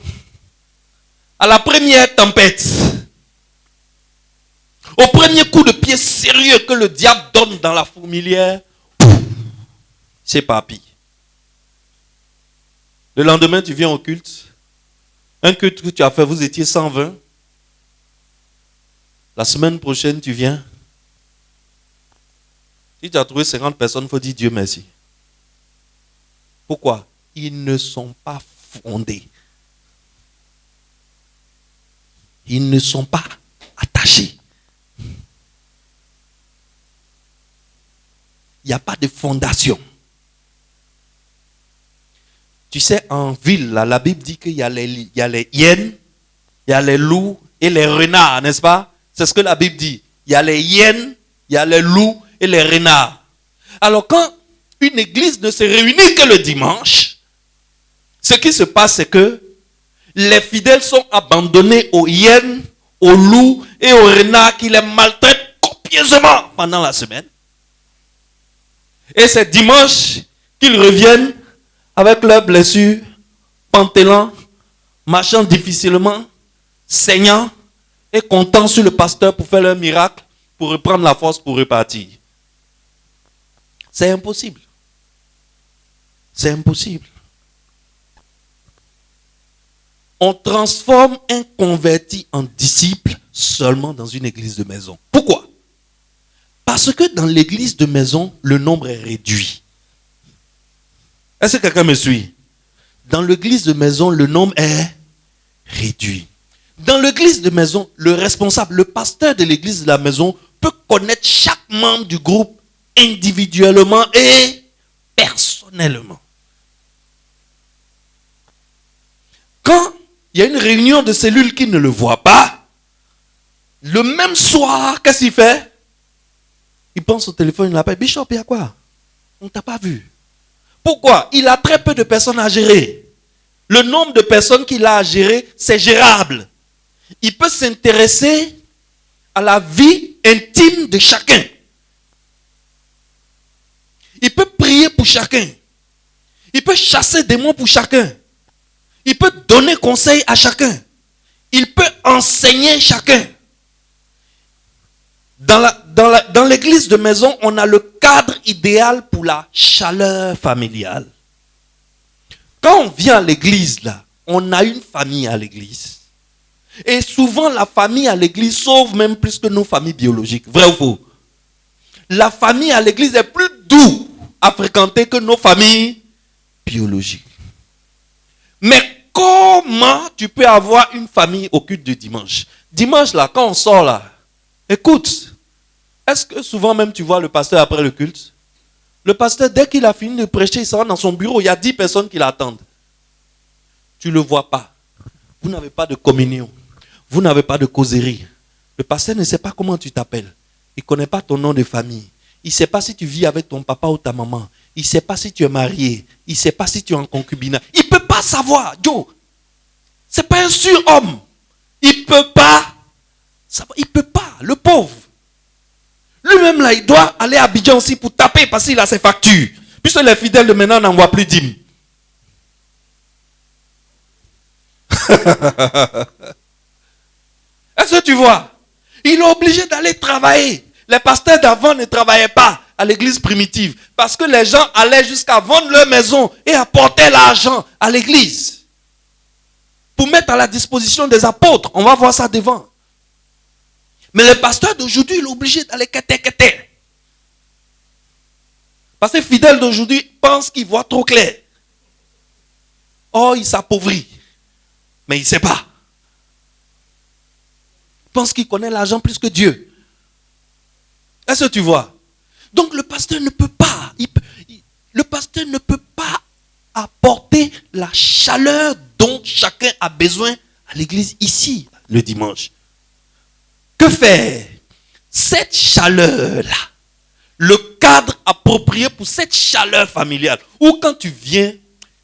à la première tempête, au premier coup de pied sérieux que le diable donne dans la fourmilière, c'est papy. Le lendemain, tu viens au culte. Un culte que tu as fait, vous étiez 120. La semaine prochaine, tu viens. Si tu as trouvé 50 personnes, il faut dire Dieu merci. Pourquoi? Ils ne sont pas fondés. Ils ne sont pas attachés. Il n'y a pas de fondation. Tu sais, en ville, là, la Bible dit qu'il y a les hyènes, il y a les loups et les renards, n'est-ce pas? C'est ce que la Bible dit. Il y a les hyènes, il y a les loups et les renards. Alors quand une église ne se réunit que le dimanche, ce qui se passe, c'est que les fidèles sont abandonnés aux hyènes, aux loups et aux renards qui les maltraitent copieusement pendant la semaine. Et c'est dimanche qu'ils reviennent avec leurs blessures, pantelant, marchant difficilement, saignant et comptant sur le pasteur pour faire leur miracle, pour reprendre la force pour repartir. C'est impossible. C'est impossible. On transforme un converti en disciple seulement dans une église de maison. Pourquoi? Parce que dans l'église de maison, le nombre est réduit. Est-ce que quelqu'un me suit? Dans l'église de maison, le nombre est réduit. Dans l'église de maison, le responsable, le pasteur de l'église de la maison peut connaître chaque membre du groupe individuellement et personnellement. Quand il y a une réunion de cellules qui ne le voient pas, le même soir, qu'est-ce qu'il fait? Il pense au téléphone, il l'appelle. Bishop, il y a quoi? On ne t'a pas vu. Pourquoi? Il a très peu de personnes à gérer. Le nombre de personnes qu'il a à gérer, c'est gérable. Il peut s'intéresser à la vie intime de chacun. Il peut prier pour chacun. Il peut chasser des démons pour chacun. Il peut donner conseil à chacun. Il peut enseigner chacun. Dans l'église de maison, on a le cadre idéal pour la chaleur familiale. Quand on vient à l'église, là, on a une famille à l'église. Et souvent, la famille à l'église sauve même plus que nos familles biologiques. Vrai ou faux? La famille à l'église est plus douce à fréquenter que nos familles biologiques. Mais comment tu peux avoir une famille au culte du dimanche? Dimanche, là, quand on sort là, écoute, est-ce que souvent même tu vois le pasteur après le culte? Le pasteur, dès qu'il a fini de prêcher, il s'en va dans son bureau, il y a 10 personnes qui l'attendent. Tu ne le vois pas. Vous n'avez pas de communion. Vous n'avez pas de causerie. Le pasteur ne sait pas comment tu t'appelles. Il ne connaît pas ton nom de famille. Il ne sait pas si tu vis avec ton papa ou ta maman. Il ne sait pas si tu es marié. Il ne sait pas si tu es en concubinat. Il ne peut pas savoir. Joe, ce n'est pas un surhomme. Il ne peut pas savoir. Il ne peut pas. Le pauvre. Lui-même là, il doit aller à Abidjan aussi pour taper parce qu'il a ses factures. Puisque les fidèles de maintenant n'envoient plus dîmes. Est-ce que tu vois? Il est obligé d'aller travailler. Les pasteurs d'avant ne travaillaient pas à l'église primitive parce que les gens allaient jusqu'à vendre leur maison et apporter l'argent à l'église pour mettre à la disposition des apôtres. On va voir ça devant. Mais le pasteur d'aujourd'hui, il est obligé d'aller quêter. Parce que les fidèles d'aujourd'hui pensent qu'ils voient trop clair. Oh, il s'appauvrit. Mais il ne sait pas. Il pense qu'il connaît l'argent plus que Dieu. Est-ce que tu vois? Donc le pasteur ne peut pas. Le pasteur ne peut pas apporter la chaleur dont chacun a besoin à l'église ici, le dimanche. Que faire? Cette chaleur-là, le cadre approprié pour cette chaleur familiale, où quand tu viens,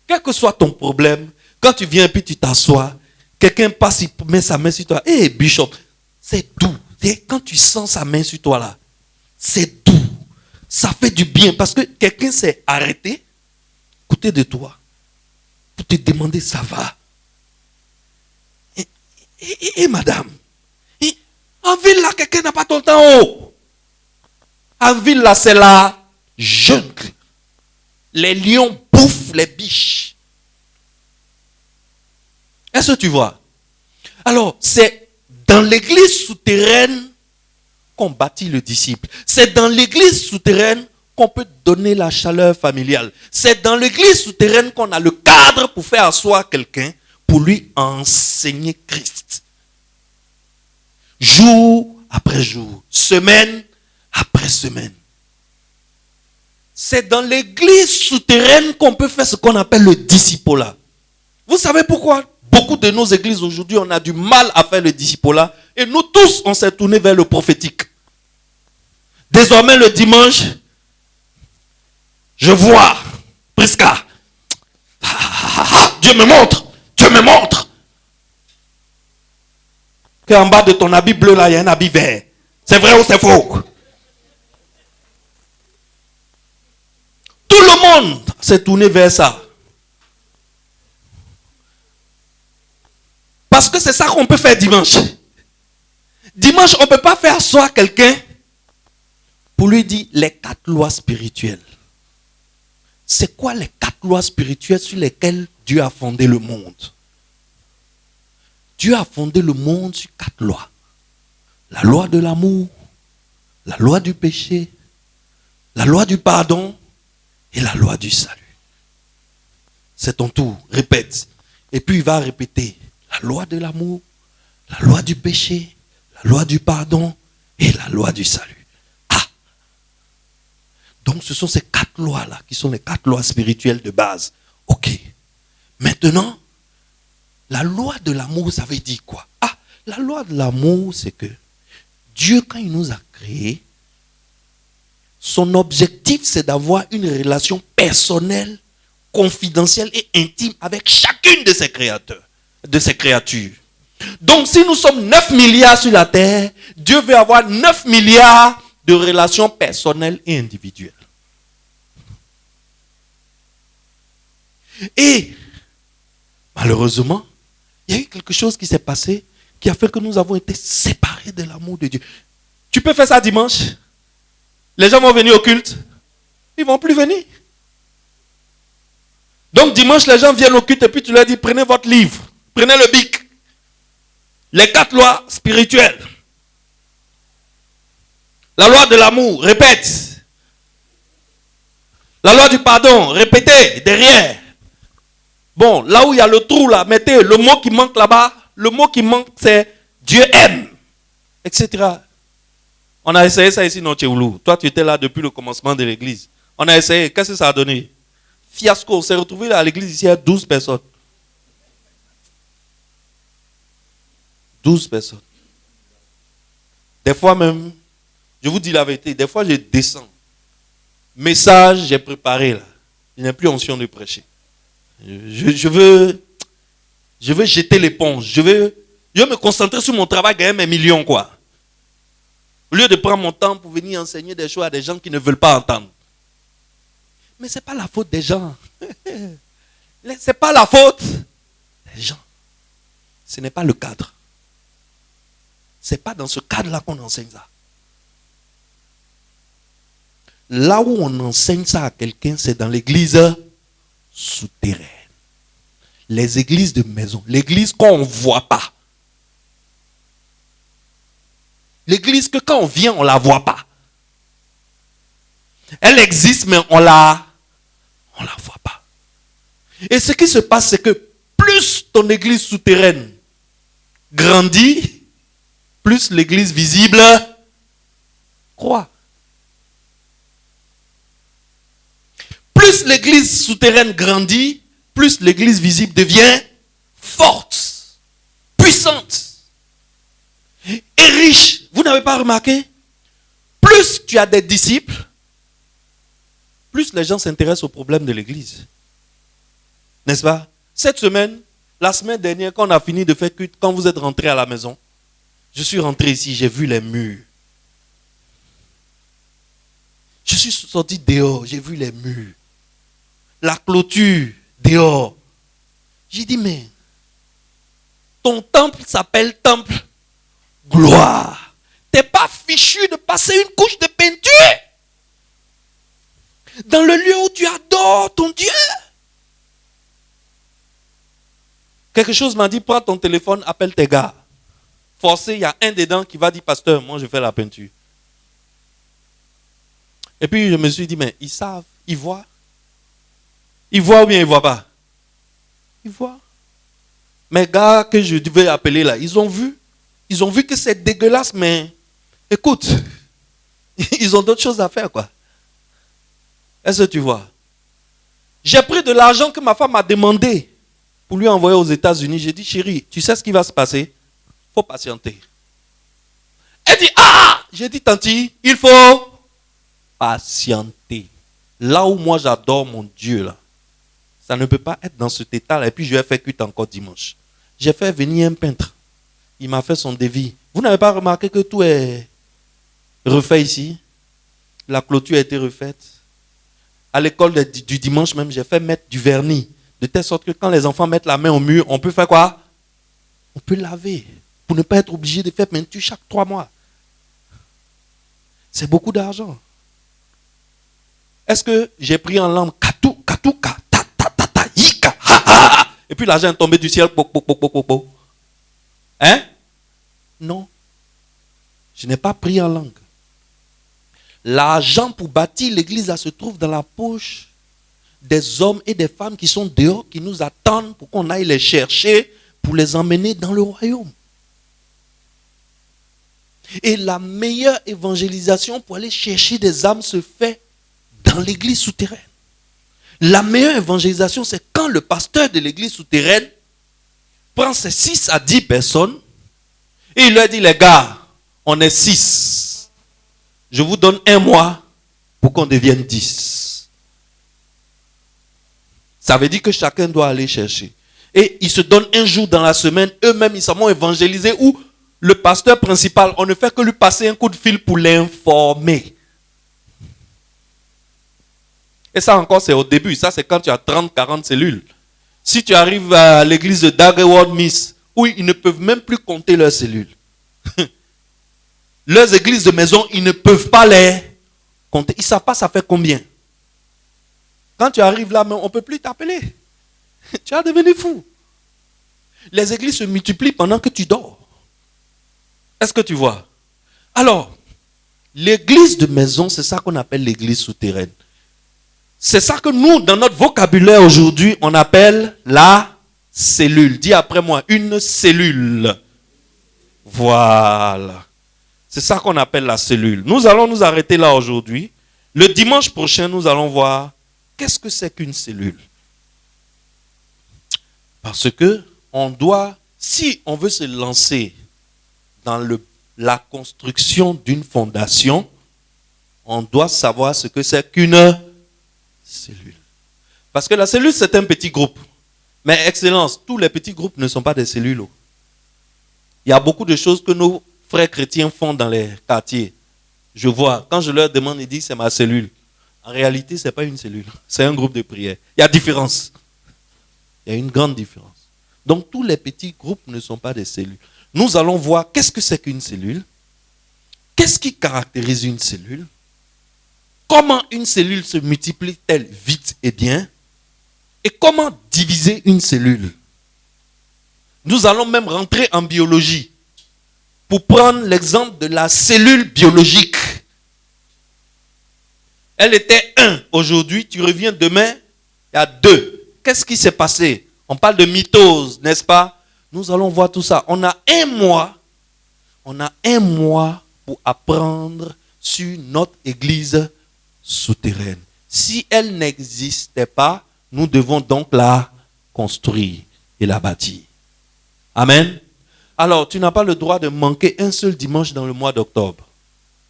quel que soit ton problème, quand tu viens et puis tu t'assois, quelqu'un passe, il met sa main sur toi. Hé, Bishop, c'est doux. Quand tu sens sa main sur toi là, c'est doux. Ça fait du bien parce que quelqu'un s'est arrêté, côté de toi, pour te demander ça va. Et madame, en ville là, quelqu'un n'a pas tout le temps haut. En ville là, c'est la jungle. Les lions bouffent les biches. Est-ce que tu vois? Alors, c'est dans l'église souterraine qu'on bâtit le disciple. C'est dans l'église souterraine qu'on peut donner la chaleur familiale. C'est dans l'église souterraine qu'on a le cadre pour faire asseoir quelqu'un, pour lui enseigner Christ. Jour après jour, semaine après semaine. C'est dans l'église souterraine qu'on peut faire ce qu'on appelle le discipolat. Vous savez pourquoi? Beaucoup de nos églises aujourd'hui, on a du mal à faire le discipolat. Et nous tous, on s'est tourné vers le prophétique. Désormais, le dimanche, je vois, Prisca. Dieu me montre. Dieu me montre. Qu'en bas de ton habit bleu, là, il y a un habit vert. C'est vrai ou c'est faux? Tout le monde s'est tourné vers ça. Parce que c'est ça qu'on peut faire dimanche. Dimanche, on ne peut pas faire asseoir quelqu'un pour lui dire les 4 lois spirituelles. C'est quoi les 4 lois spirituelles sur lesquelles Dieu a fondé le monde? Dieu a fondé le monde sur 4 lois. La loi de l'amour, la loi du péché, la loi du pardon et la loi du salut. C'est ton tour, répète. Et puis il va répéter la loi de l'amour, la loi du péché, la loi du pardon et la loi du salut. Ah! Donc ce sont ces 4 4 lois là, qui sont les 4 lois spirituelles de base. Ok. Maintenant, la loi de l'amour, ça veut dire quoi? Ah, la loi de l'amour, c'est que Dieu, quand il nous a créés, son objectif, c'est d'avoir une relation personnelle, confidentielle et intime avec chacune de ses créatures. Donc, si nous sommes 9 milliards sur la terre, Dieu veut avoir 9 milliards de relations personnelles et individuelles. Et, malheureusement, il y a eu quelque chose qui s'est passé qui a fait que nous avons été séparés de l'amour de Dieu. Tu peux faire ça dimanche? Les gens vont venir au culte? Ils ne vont plus venir. Donc dimanche, les gens viennent au culte et puis tu leur dis, prenez votre livre, prenez le bic. Les 4 lois spirituelles. La loi de l'amour, répète. La loi du pardon, répétez derrière. Bon, là où il y a le trou, là, mettez le mot qui manque là-bas. Le mot qui manque, c'est Dieu aime, etc. On a essayé ça ici dans Tchéoulou. Toi, tu étais là depuis le commencement de l'église. On a essayé. Qu'est-ce que ça a donné? Fiasco. On s'est retrouvé à l'église ici à 12 personnes. 12 personnes. Des fois même, je vous dis la vérité, des fois je descends. Message, j'ai préparé là. Je n'ai plus onction de prêcher. Je veux jeter l'éponge. Je veux me concentrer sur mon travail, gagner mes millions, quoi. Au lieu de prendre mon temps pour venir enseigner des choses à des gens qui ne veulent pas entendre. Mais ce n'est pas la faute des gens. Ce n'est pas la faute des gens. Ce n'est pas le cadre. Ce n'est pas dans ce cadre-là qu'on enseigne ça. Là où on enseigne ça à quelqu'un, c'est dans l'église souterraine. Les églises de maison. L'église qu'on ne voit pas. L'église que quand on vient, on ne la voit pas. Elle existe, mais on la voit pas. Et ce qui se passe, c'est que plus ton église souterraine grandit, plus l'église visible croît. Plus l'église souterraine grandit, plus l'église visible devient forte, puissante et riche. Vous n'avez pas remarqué? Plus tu as des disciples, plus les gens s'intéressent aux problèmes de l'église. N'est-ce pas? Cette semaine, la semaine dernière, quand on a fini de faire culte, quand vous êtes rentrés à la maison, je suis rentré ici, j'ai vu les murs. Je suis sorti dehors, j'ai vu les murs. La clôture dehors. J'ai dit, mais ton temple s'appelle temple gloire. Tu n'es pas fichu de passer une couche de peinture dans le lieu où tu adores ton Dieu. Quelque chose m'a dit, prends ton téléphone, appelle tes gars. Forcé, il y a un dedans qui va dire, pasteur, moi je fais la peinture. Et puis je me suis dit, mais ils savent, ils voient. Ils voient ou bien ils ne voient pas? Ils voient. Mes gars que je devais appeler là, ils ont vu. Ils ont vu que c'est dégueulasse, mais écoute, ils ont d'autres choses à faire, quoi. Est-ce que tu vois? J'ai pris de l'argent que ma femme m'a demandé pour lui envoyer aux États-Unis. J'ai dit, chérie, tu sais ce qui va se passer? Il faut patienter. Elle dit, ah! J'ai dit, tanti, il faut patienter. Là où moi j'adore mon Dieu, là, ça ne peut pas être dans cet état-là. Et puis je vais faire cuite encore dimanche. J'ai fait venir un peintre. Il m'a fait son devis. Vous n'avez pas remarqué que tout est refait ici? La clôture a été refaite. À l'école du dimanche même, j'ai fait mettre du vernis. De telle sorte que quand les enfants mettent la main au mur, on peut faire quoi? On peut laver. Pour ne pas être obligé de faire peinture chaque 3 mois. C'est beaucoup d'argent. Est-ce que j'ai pris en langue katou, katou, ka, ta, ta, ta, ta, yika, ha, ha, et puis l'argent est tombé du ciel, pok, pok, pok, pok, pok. Hein? Non. Je n'ai pas pris en langue. L'argent pour bâtir l'église, là, se trouve dans la poche des hommes et des femmes qui sont dehors, qui nous attendent pour qu'on aille les chercher, pour les emmener dans le royaume. Et la meilleure évangélisation pour aller chercher des âmes se fait dans dans l'église souterraine. La meilleure évangélisation, c'est quand le pasteur de l'église souterraine prend ses 6 à 10 personnes et il leur dit, les gars, on est 6. Je vous donne 1 mois pour qu'on devienne 10. Ça veut dire que chacun doit aller chercher. Et ils se donnent un jour dans la semaine, eux-mêmes, ils s'en évangéliser, ou le pasteur principal, on ne fait que lui passer un coup de fil pour l'informer. Et ça encore, c'est au début. Ça, c'est quand tu as 30, 40 cellules. Si tu arrives à l'église de Daggerward Miss, où ils ne peuvent même plus compter leurs cellules. Leurs églises de maison, ils ne peuvent pas les compter. Ils ne savent pas ça fait combien. Quand tu arrives là, on ne peut plus t'appeler. Tu vas devenir fou. Les églises se multiplient pendant que tu dors. Est-ce que tu vois? Alors, l'église de maison, c'est ça qu'on appelle l'église souterraine. C'est ça que nous, dans notre vocabulaire aujourd'hui, on appelle la cellule. Dis après moi, une cellule. Voilà. C'est ça qu'on appelle la cellule. Nous allons nous arrêter là aujourd'hui. Le dimanche prochain, nous allons voir qu'est-ce que c'est qu'une cellule. Parce que on doit, si on veut se lancer dans la construction d'une fondation, on doit savoir ce que c'est qu'une cellule. Parce que la cellule, c'est un petit groupe. Mais excellence, tous les petits groupes ne sont pas des cellules. Il y a beaucoup de choses que nos frères chrétiens font dans les quartiers. Je vois, quand je leur demande, ils disent c'est ma cellule. En réalité, ce n'est pas une cellule. C'est un groupe de prière. Il y a différence. Il y a une grande différence. Donc, tous les petits groupes ne sont pas des cellules. Nous allons voir qu'est-ce que c'est qu'une cellule. Qu'est-ce qui caractérise une cellule? Comment une cellule se multiplie-t-elle vite et bien? Et comment diviser une cellule? Nous allons même rentrer en biologie pour prendre l'exemple de la cellule biologique. Elle était 1 aujourd'hui, tu reviens demain, il y a 2. Qu'est-ce qui s'est passé? On parle de mitose, n'est-ce pas? Nous allons voir tout ça. On a un mois pour apprendre sur notre église souterraine. Si elle n'existait pas, nous devons donc la construire et la bâtir. Amen. Alors, tu n'as pas le droit de manquer un seul dimanche dans le mois d'octobre.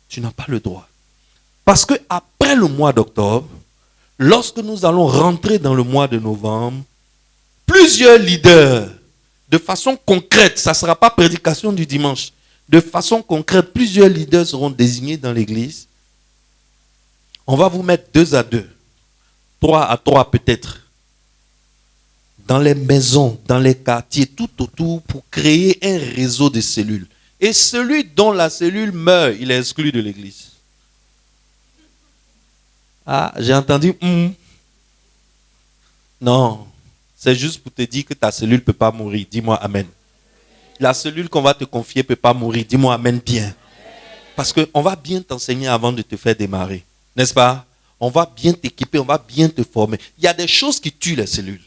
Tu n'as pas le droit. Parce que après le mois d'octobre, lorsque nous allons rentrer dans le mois de novembre, plusieurs leaders, de façon concrète, ça ne sera pas prédication du dimanche, de façon concrète, plusieurs leaders seront désignés dans l'église. On va vous mettre 2 à 2, 3 à 3 peut-être, dans les maisons, dans les quartiers, tout autour, pour créer un réseau de cellules. Et celui dont la cellule meurt, il est exclu de l'église. Ah, j'ai entendu. Non, c'est juste pour te dire que ta cellule ne peut pas mourir. Dis-moi amen. La cellule qu'on va te confier ne peut pas mourir. Dis-moi amen bien. Parce qu'on va bien t'enseigner avant de te faire démarrer. N'est-ce pas? On va bien t'équiper, on va bien te former. Il y a des choses qui tuent les cellules.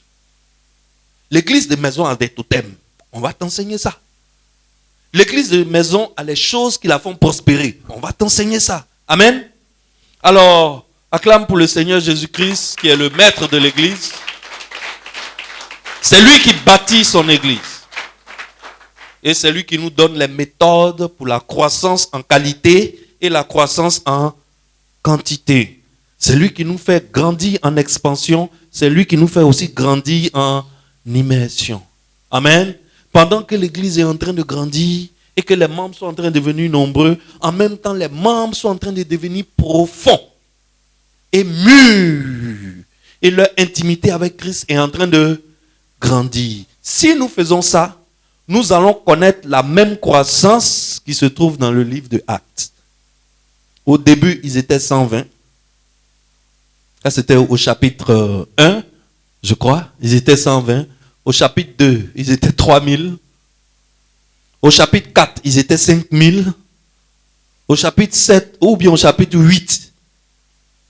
L'église de maison a des totems. On va t'enseigner ça. L'église de maison a les choses qui la font prospérer. On va t'enseigner ça. Amen. Alors, acclame pour le Seigneur Jésus-Christ qui est le maître de l'église. C'est lui qui bâtit son église. Et c'est lui qui nous donne les méthodes pour la croissance en qualité et la croissance en quantité. C'est lui qui nous fait grandir en expansion. C'est lui qui nous fait aussi grandir en immersion. Amen. Pendant que l'église est en train de grandir et que les membres sont en train de devenir nombreux, en même temps, les membres sont en train de devenir profonds et mûrs. Et leur intimité avec Christ est en train de grandir. Si nous faisons ça, nous allons connaître la même croissance qui se trouve dans le livre de Actes. Au début, ils étaient 120. Là, c'était au chapitre 1, je crois. Ils étaient 120. Au chapitre 2, ils étaient 3000. Au chapitre 4, ils étaient 5000. Au chapitre 7, ou bien au chapitre 8,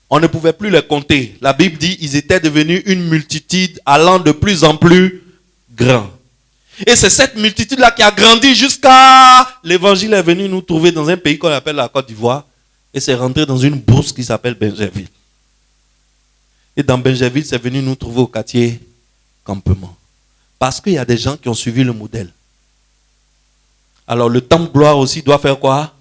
on ne pouvait plus les compter. La Bible dit qu'ils étaient devenus une multitude allant de plus en plus grand. Et c'est cette multitude-là qui a grandi jusqu'à... L'évangile est venu nous trouver dans un pays qu'on appelle la Côte d'Ivoire. Et c'est rentré dans une bourse qui s'appelle Benjerville. Et dans Benjerville, c'est venu nous trouver au quartier campement. Parce qu'il y a des gens qui ont suivi le modèle. Alors le temple gloire aussi doit faire quoi?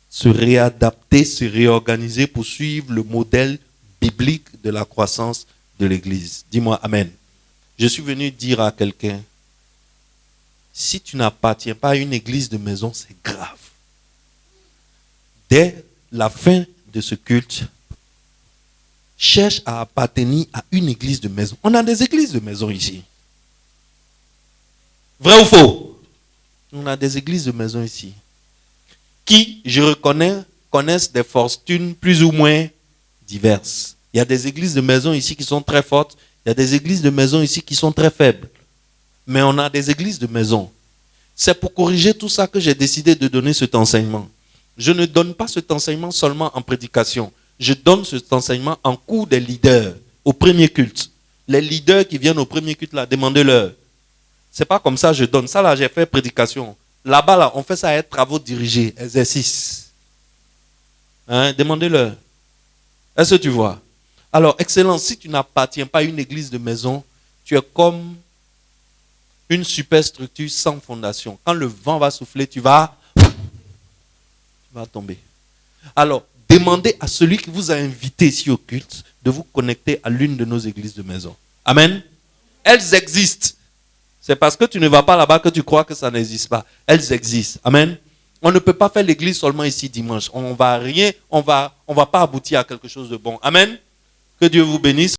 Se réadapter, se réorganiser pour suivre le modèle biblique de la croissance de l'église. Dis-moi amen. Je suis venu dire à quelqu'un, si tu n'appartiens pas à une église de maison, c'est grave. Dès la fin de ce culte, cherche à appartenir à une église de maison. On a des églises de maison ici. Vrai ou faux? On a des églises de maison ici. Qui, je reconnais, connaissent des fortunes plus ou moins diverses. Il y a des églises de maison ici qui sont très fortes. Il y a des églises de maison ici qui sont très faibles. Mais on a des églises de maison. C'est pour corriger tout ça que j'ai décidé de donner cet enseignement. Je ne donne pas cet enseignement seulement en prédication. Je donne cet enseignement en cours des leaders, au premier culte. Les leaders qui viennent au premier culte, là, demandez-leur. C'est pas comme ça que je donne. Ça, là, j'ai fait prédication. Là-bas, là, on fait ça à être travaux dirigés, exercice. Hein? Demandez-leur. Est-ce que tu vois? Alors, excellence, si tu n'appartiens pas à une église de maison, tu es comme une superstructure sans fondation. Quand le vent va souffler, tu vas tomber. Alors, demandez à celui qui vous a invité ici au culte de vous connecter à l'une de nos églises de maison. Amen. Elles existent. C'est parce que tu ne vas pas là-bas que tu crois que ça n'existe pas. Elles existent. Amen. On ne peut pas faire l'église seulement ici dimanche. On va pas aboutir à quelque chose de bon. Amen. Que Dieu vous bénisse.